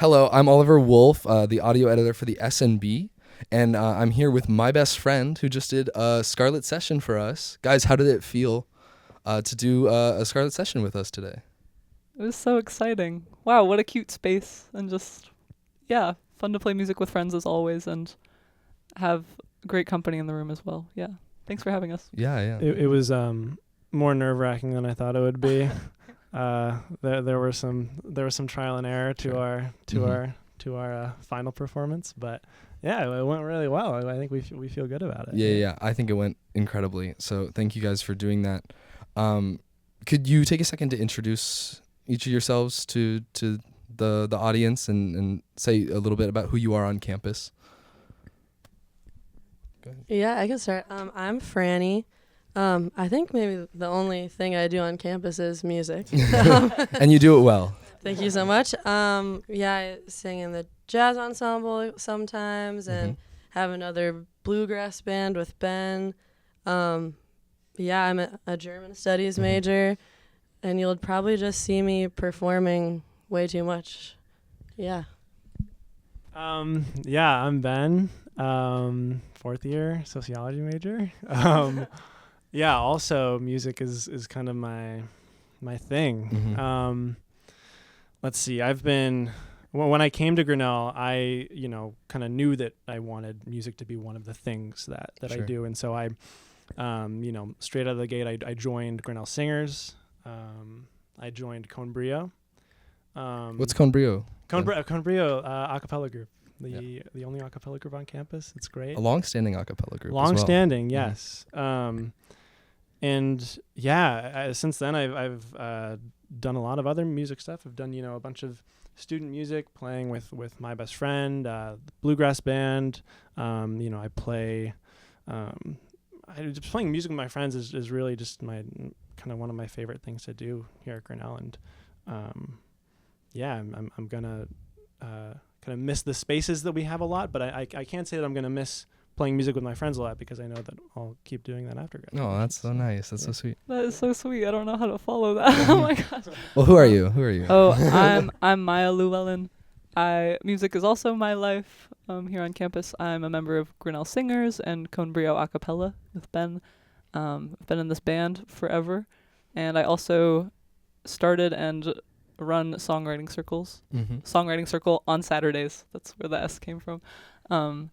Hello, I'm Oliver Wolfe, the audio editor for the SNB, and I'm here with my best friend who just did a Scarlet Session for us. Guys, how did it feel to do a Scarlet Session with us today? It was so exciting. Wow, what a cute space. And just, yeah, fun to play music with friends as always and have great company in the room as well. Yeah. Thanks for having us. Yeah. It was more nerve-wracking than I thought it would be. There was some trial and error to our final performance, but yeah, it went really well. I think we feel good about it. Yeah. I think it went incredibly. So thank you guys for doing that. Could you take a second to introduce each of yourselves to the audience and say a little bit about who you are on campus? Go ahead. Yeah, I can start. I'm Franny. I think maybe the only thing I do on campus is music. And you do it well. Thank you so much. Yeah, I sing in the jazz ensemble sometimes and have another bluegrass band with Ben. Yeah, I'm a German studies major, and you'll probably just see me performing way too much. Yeah. Yeah, I'm Ben, fourth year sociology major. Yeah, also music is kind of my thing. Let's see, when I came to Grinnell, I kind of knew that I wanted music to be one of the things that Sure. I do, and so I straight out of the gate, I joined Grinnell Singers. I joined Cone Brio. What's Cone Brio? Cone Brio a cappella group. The only a cappella group on campus. It's great. A long-standing a cappella group. Long-standing, as well. yes. And yeah, since then I've done a lot of other music stuff. I've done a bunch of student music, playing with my best friend, the bluegrass band. I play. Just playing music with my friends is really just my kind of one of my favorite things to do here at Grinnell, and I'm gonna kind of miss the spaces that we have a lot, but I can't say that I'm gonna miss playing music with my friends a lot, because I know that I'll keep doing that after graduation. Oh, that's so nice. That's so sweet. That is so sweet. I don't know how to follow that. Oh my god. Well, who are you? Oh, I'm Maya Llewellyn. Music is also my life. Here on campus, I'm a member of Grinnell Singers and Cone Brio a cappella with Ben. I've been in this band forever, and I also started and run songwriting circles. Songwriting circle on Saturdays. That's where the S came from.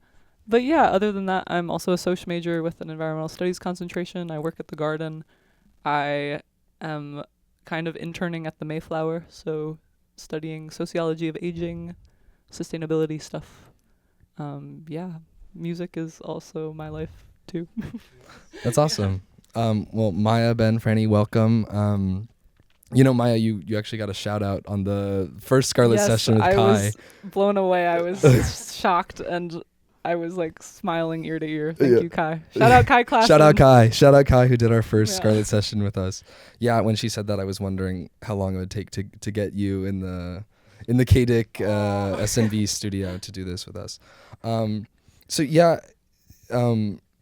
But yeah, other than that, I'm also a social major with an environmental studies concentration. I work at the Garden. I am kind of interning at the Mayflower, so studying sociology of aging, sustainability stuff. Yeah, music is also my life too. That's awesome. Well, Maya, Ben, Franny, welcome. Maya, you actually got a shout out on the first Scarlet Session with Kai. I was blown away. I was shocked, and I was like smiling ear to ear. Thank you, Kai. Shout out Kai class. Shout out Kai who did our first Scarlet Session with us. Yeah, when she said that, I was wondering how long it would take to get you in the KDIC SNB studio to do this with us.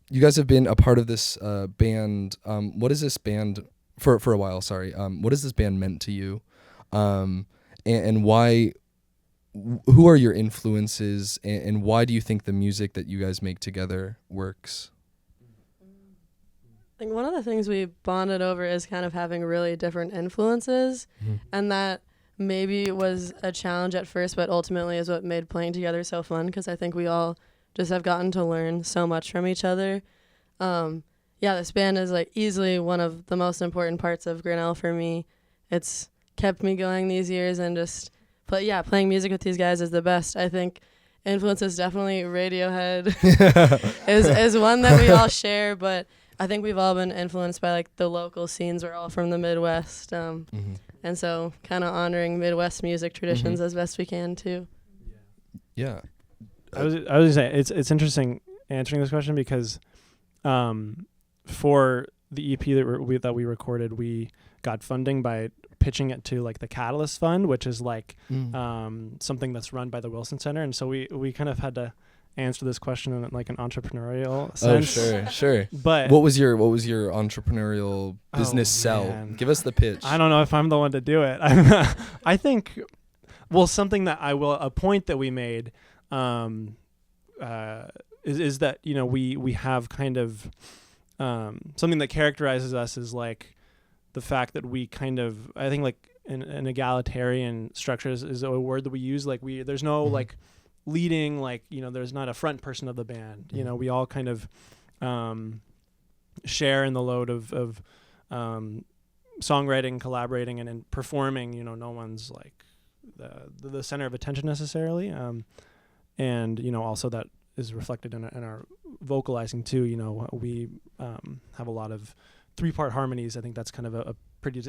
You guys have been a part of this band. What is this band for a while? Sorry. What has this band meant to you? And why? Who are your influences, and why do you think the music that you guys make together works? I think one of the things we bonded over is kind of having really different influences, and that maybe was a challenge at first, but ultimately is what made playing together so fun, because I think we all just have gotten to learn so much from each other. This band is like easily one of the most important parts of Grinnell for me. It's kept me going these years, and just playing music with these guys is the best. I think influences definitely Radiohead is one that we all share, but I think we've all been influenced by like the local scenes. We're all from the Midwest, and so kind of honoring Midwest music traditions as best we can too. Yeah, I was gonna say it's interesting answering this question, because for the EP that we recorded, we got funding by pitching it to like the Catalyst Fund, which is like something that's run by the Wilson Center, and so we kind of had to answer this question in like an entrepreneurial sense. Oh, sure. But what was your entrepreneurial business sell? Man. Give us the pitch. I don't know if I'm the one to do it. I think something that a point that we made is that, you know, we have kind of something that characterizes us is like the fact that we kind of, I think like an egalitarian structure is a word that we use. Like there's no like leading, like, you know, there's not a front person of the band. You know, we all kind of share in the load of songwriting, collaborating, and performing. You know, no one's like the center of attention necessarily. And, you know, also that is reflected in our vocalizing too. You know, we have a lot of 3-part harmonies. I think that's kind of a pretty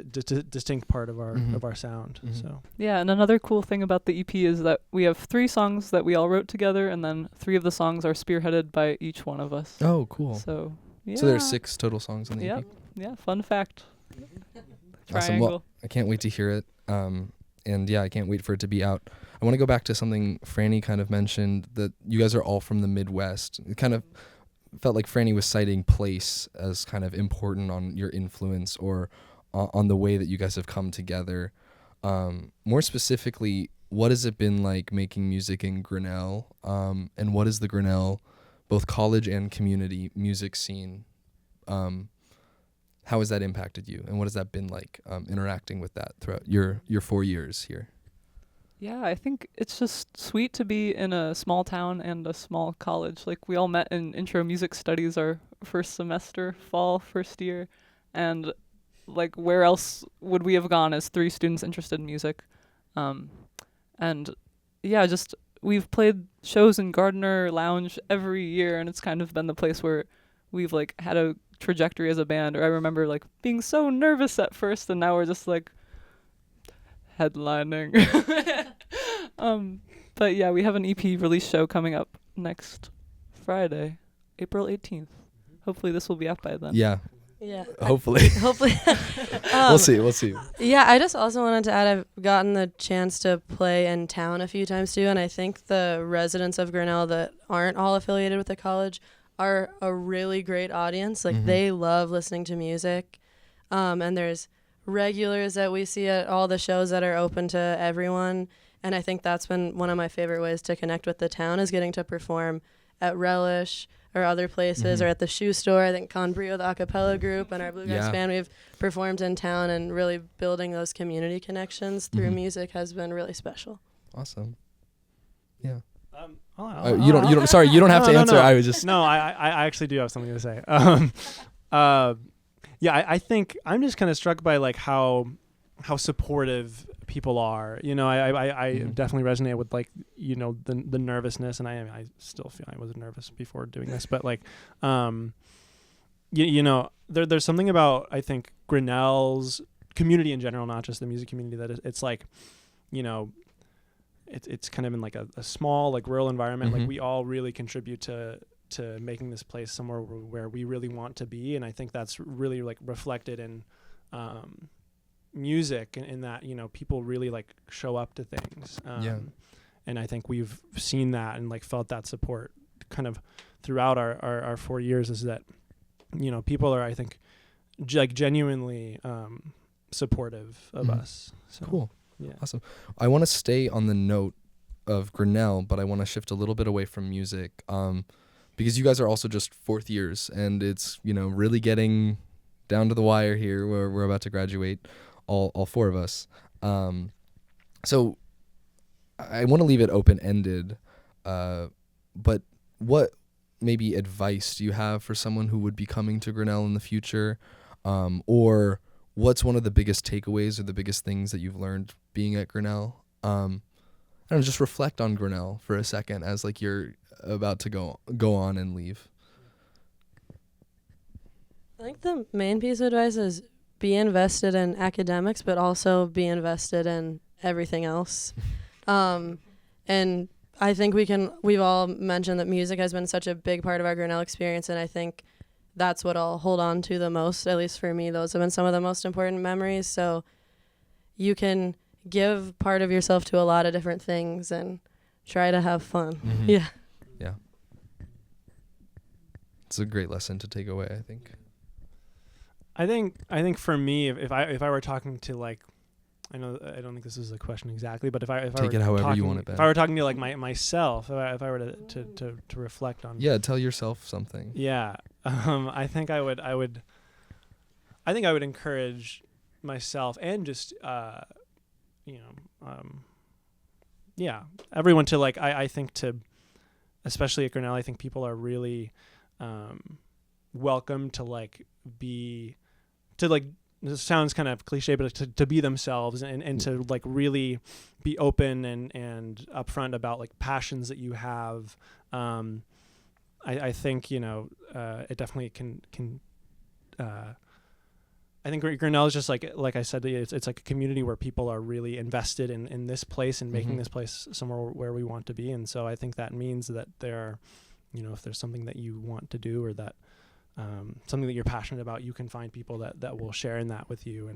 distinct part of our sound. So yeah, and another cool thing about the EP is that we have 3 songs that we all wrote together, and then 3 of the songs are spearheaded by each one of us. Oh, cool. So yeah. So there are 6 total songs on the EP. Yeah, fun fact. Awesome. Well, I can't wait to hear it. And yeah, I can't wait for it to be out. I want to go back to something Franny kind of mentioned, that you guys are all from the Midwest. It kind of felt like Franny was citing place as kind of important on your influence or on the way that you guys have come together. More specifically, what has it been like making music in Grinnell? And what is the Grinnell, both college and community music scene? How has that impacted you? And what has that been like interacting with that throughout your 4 years here? Yeah, I think it's just sweet to be in a small town and a small college. Like, we all met in intro music studies our first semester, fall, first year. And, like, where else would we have gone as 3 students interested in music? And, yeah, just we've played shows in Gardner Lounge every year, and it's kind of been the place where we've, like, had a trajectory as a band. Or I remember, like, being so nervous at first, and now we're just, like, headlining. But yeah, we have an EP release show coming up next Friday, April 18th. Hopefully this will be out by then. Yeah. Yeah. Hopefully. Hopefully. We'll see. Yeah, I just also wanted to add, I've gotten the chance to play in town a few times too, and I think the residents of Grinnell that aren't all affiliated with the college are a really great audience. Like, they love listening to music. And there's regulars that we see at all the shows that are open to everyone, and I think that's been one of my favorite ways to connect with the town, is getting to perform at Relish or other places, or at the shoe store. I think Con Brio, the a cappella group, and our bluegrass band, we've performed in town, and really building those community connections through music has been really special. Awesome. Yeah. You don't. Sorry, you don't have to answer. No. I was just. No, I actually do have something to say. Yeah, I think I'm just kind of struck by like how supportive people are. You know, I definitely resonate with, like, you know, the nervousness, and I still feel I was nervous before doing this, but like, you know, there's something about, I think, Grinnell's community in general, not just the music community, that it's like, you know, it's kind of in like a small, like, rural environment. Like, we all really contribute to making this place somewhere where we really want to be, and I think that's really, like, reflected in music, in that, you know, people really, like, show up to things. And I think we've seen that and, like, felt that support kind of throughout our 4 years, is that, you know, people are, I think, like, genuinely supportive of us. So, cool. Yeah. Awesome. I want to stay on the note of Grinnell, but I want to shift a little bit away from music, because you guys are also just 4th years, and it's, you know, really getting down to the wire here, where we're about to graduate, all 4 of us. So I want to leave it open-ended, but what maybe advice do you have for someone who would be coming to Grinnell in the future, or what's one of the biggest takeaways or the biggest things that you've learned being at Grinnell? I don't know, just reflect on Grinnell for a second as, like, you're about to go on and leave. I think the main piece of advice is be invested in academics, but also be invested in everything else. And I think we've all mentioned that music has been such a big part of our Grinnell experience, and I think that's what I'll hold on to the most. At least for me, those have been some of the most important memories. So you can give part of yourself to a lot of different things and try to have fun. Yeah. It's a great lesson to take away, I think. I think for me, if I were talking to, like, I know I don't think this is a question exactly, but if I Take were it however talking, you want it, Ben. if I were talking to like myself, if I were to reflect on Yeah, tell yourself something. yeah, I think I would encourage myself and just yeah, everyone to like I think to, especially at Grinnell, I think people are really welcome to like this sounds kind of cliche, but to be themselves and to like really be open and upfront about like passions that you have. I think it definitely can. I think Grinnell is just like I said, it's like a community where people are really invested in this place and making this place somewhere where we want to be. And so I think that means that there, if there's something that you want to do or that something that you're passionate about, you can find people that will share in that with you.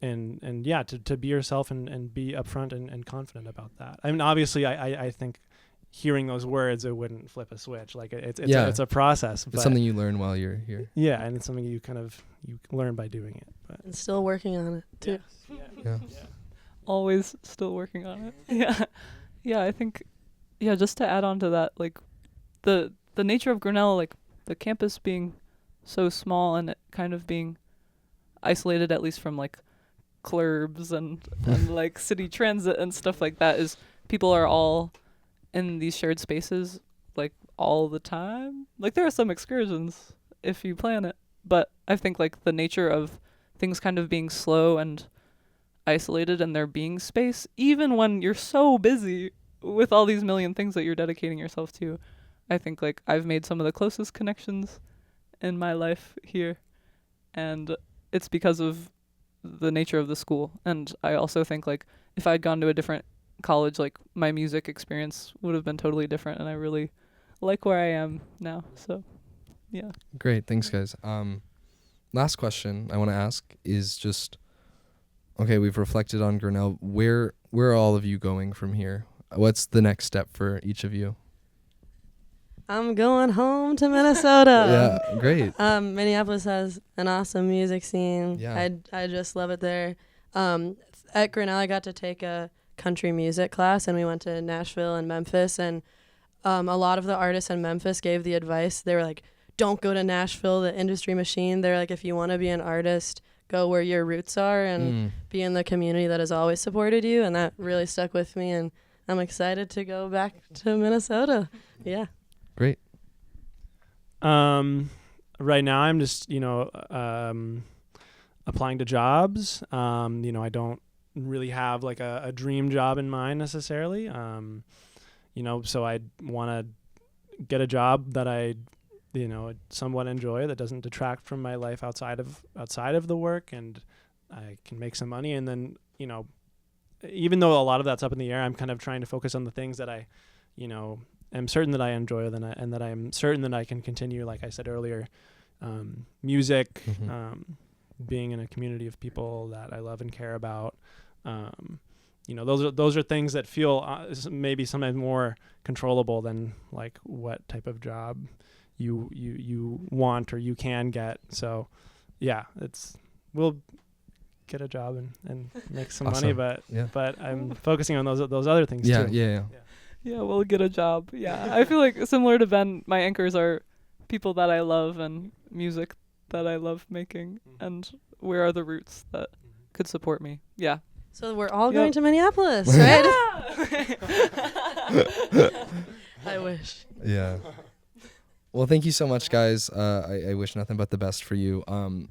And yeah, to be yourself and be upfront and confident about that. I mean, obviously I think hearing those words, it wouldn't flip a switch. Like it's a process. It's something you learn while you're here. Yeah, and it's something you learn by doing it. But And still working on it too. Yeah. Always still working on it. Yeah. Yeah, I think just to add on to that, like the nature of Grinnell, like the campus being so small and it kind of being isolated, at least from like clubs and like city transit and stuff like that, is people are all in these shared spaces like all the time. Like there are some excursions if you plan it, but I think like the nature of things kind of being slow and isolated and there being space, even when you're so busy with all these million things that you're dedicating yourself to, I think like I've made some of the closest connections in my life here, and it's because of the nature of the school. And I also think like if I'd gone to a different college, like my music experience would have been totally different, and I really like where I am now. So yeah. Great, thanks guys. Last question I want to ask is just, okay, we've reflected on Grinnell. Where are all of you going from here? What's the next step for each of you? I'm going home to Minnesota. Yeah, great. Minneapolis has an awesome music scene. Yeah. I just love it there. At Grinnell, I got to take a country music class, and we went to Nashville and Memphis, and a lot of the artists in Memphis gave the advice. They were like, don't go to Nashville, the industry machine. They're like, if you want to be an artist, go where your roots are and be in the community that has always supported you. And that really stuck with me, and I'm excited to go back to Minnesota. Yeah. Great. Right now I'm just, applying to jobs. I don't really have like a dream job in mind necessarily. So I want to get a job that I, somewhat enjoy, that doesn't detract from my life outside of the work, and I can make some money. And then, even though a lot of that's up in the air, I'm kind of trying to focus on the things that I, am certain that I enjoy, and that I'm certain that I can continue, like I said earlier, music, being in a community of people that I love and care about. Those are things that feel maybe sometimes more controllable than like what type of job you want or you can get. So yeah, we'll get a job and make some money, but I'm focusing on those other things too. Yeah, we'll get a job. Yeah, I feel like similar to Ben, my anchors are people that I love and music that I love making, and where are the roots that could support me. Yeah. So we're all going to Minneapolis, right? I wish. Yeah. Well, thank you so much, guys. I wish nothing but the best for you.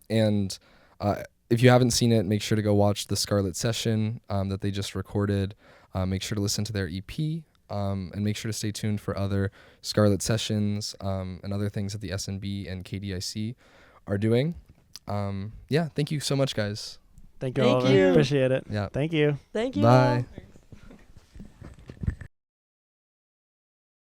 And if you haven't seen it, make sure to go watch the Scarlet Session that they just recorded. Make sure to listen to their EP. And make sure to stay tuned for other Scarlet Sessions and other things that the SNB and KDIC are doing. Thank you so much, guys. Thank you all. Appreciate it. Yeah. Thank you. Thank you. Bye. All.